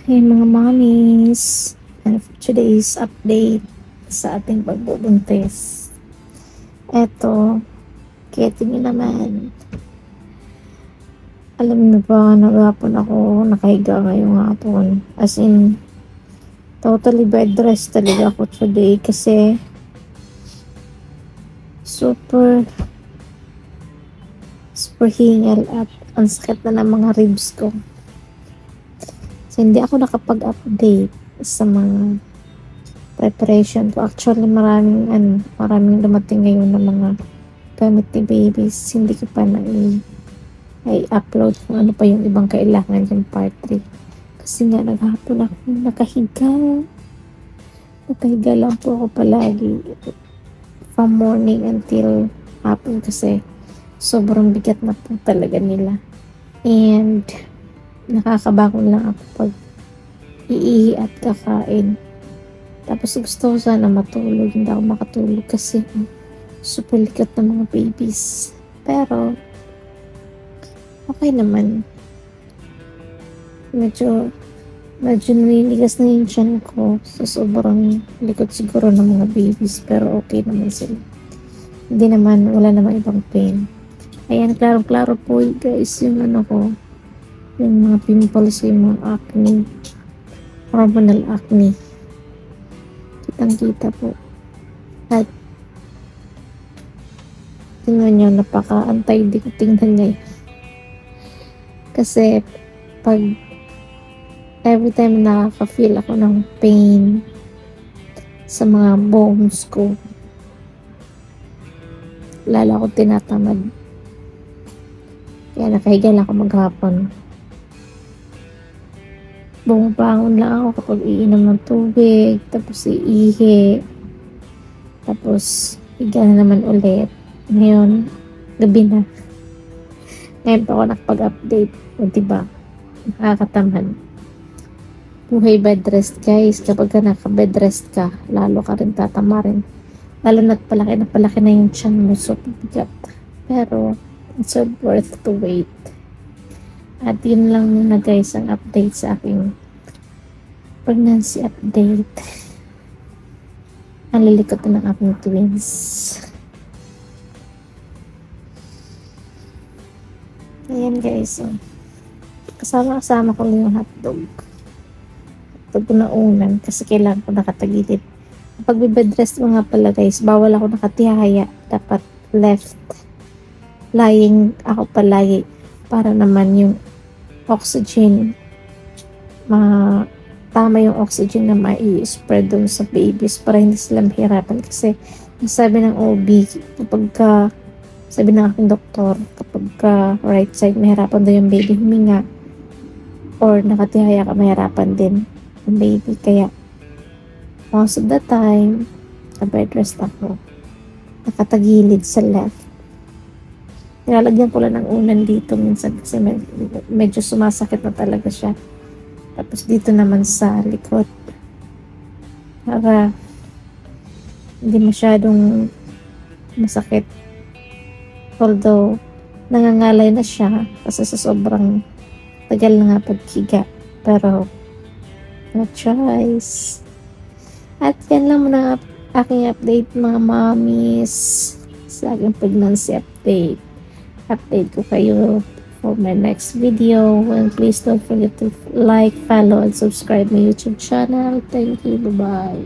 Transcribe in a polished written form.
Hey mga mommies, and for today's update sa ating pagbubuntis. Eto, keto nyo naman. Alam niyo ba, naghapon ako, nakahiga ngayong hapon. As in, totally bed rest talaga ako today kasi super hingal at ang sakit na ng mga ribs ko. So, hindi ako nakapag-update sa mga preparation ko. Actually, maraming dumating ngayon ng mga gamit ni babies. Hindi ko pa i-upload kung ano pa yung ibang kailangan yung part 3. Kasi nga, naghapon ako nakahiga. Nakahiga lang po ako palagi. From morning until hapon kasi sobrang bigat na po talaga nila. And nakakabangon lang ako pag iihi at kakain. Tapos gusto ko sana matulog, hindi ako makatulog kasi super likat ng mga babies. Pero okay naman. Medyo naninigas na yung tiyan ko sa sobrang likot siguro ng mga babies, pero okay naman sila. Hindi naman, wala namang ibang pain. Ayan, klaro-klaro po guys yung ko, yung mga pimples, yung mga acne, hormonal acne. Kitang-kita po. At tingnan nyo, napaka-antay, di ko tingnan ngayon. Kasi pag every time nakaka-feel ako ng pain sa mga bones ko, lalo ako tinatamad. Kaya nakahiga lang ako maghapon. Bumabangon lang ako kapag iinom ng tubig, tapos iihi, tapos higa na naman ulit. Ngayon, gabi na. Ngayon pa ako nakapag-update. O diba? Nakakatamad. Buhay bed rest guys. Kapag ka naka-bed rest ka, lalo ka rin tatamarin. Lalo na't palaki na yung tiyan mo. So, bigat. Pero, it's so worth to wait. At yun lang muna guys ang update sa aking pregnancy update. Ang lilikot na ng aking twins. Ayan guys. Kasama ko yung hotdog. Hotdog ko na unan kasi kailangan ko nakatagilid. Kapag bed rest mo nga pala guys, bawal ako nakatihaya. Dapat left. Lying ako palagi para naman yung oxygen, tama yung oxygen na mai-spread doon sa babies para hindi sila mahirapan. Kasi sabi ng OB, sabi ng aking doktor, kapag right side mahirapan daw yung baby huminga or nakatihaya ka, mahirapan din yung baby. Kaya most of the time bed rest ako, nakatagilid sa left. Nilalagyan ko lang ng unan dito minsan kasi medyo sumasakit na talaga siya. Tapos dito naman sa likod. Para hindi masyadong masakit. Although, nangangalay na siya kasi sa sobrang tagal na nga paghiga. Pero, no choice. At yan lang muna aking update mga mommies sa aking pregnancy update. Update ko kayo for my next video, and please don't forget to like, follow, and subscribe my YouTube channel. Thank you. Bye bye.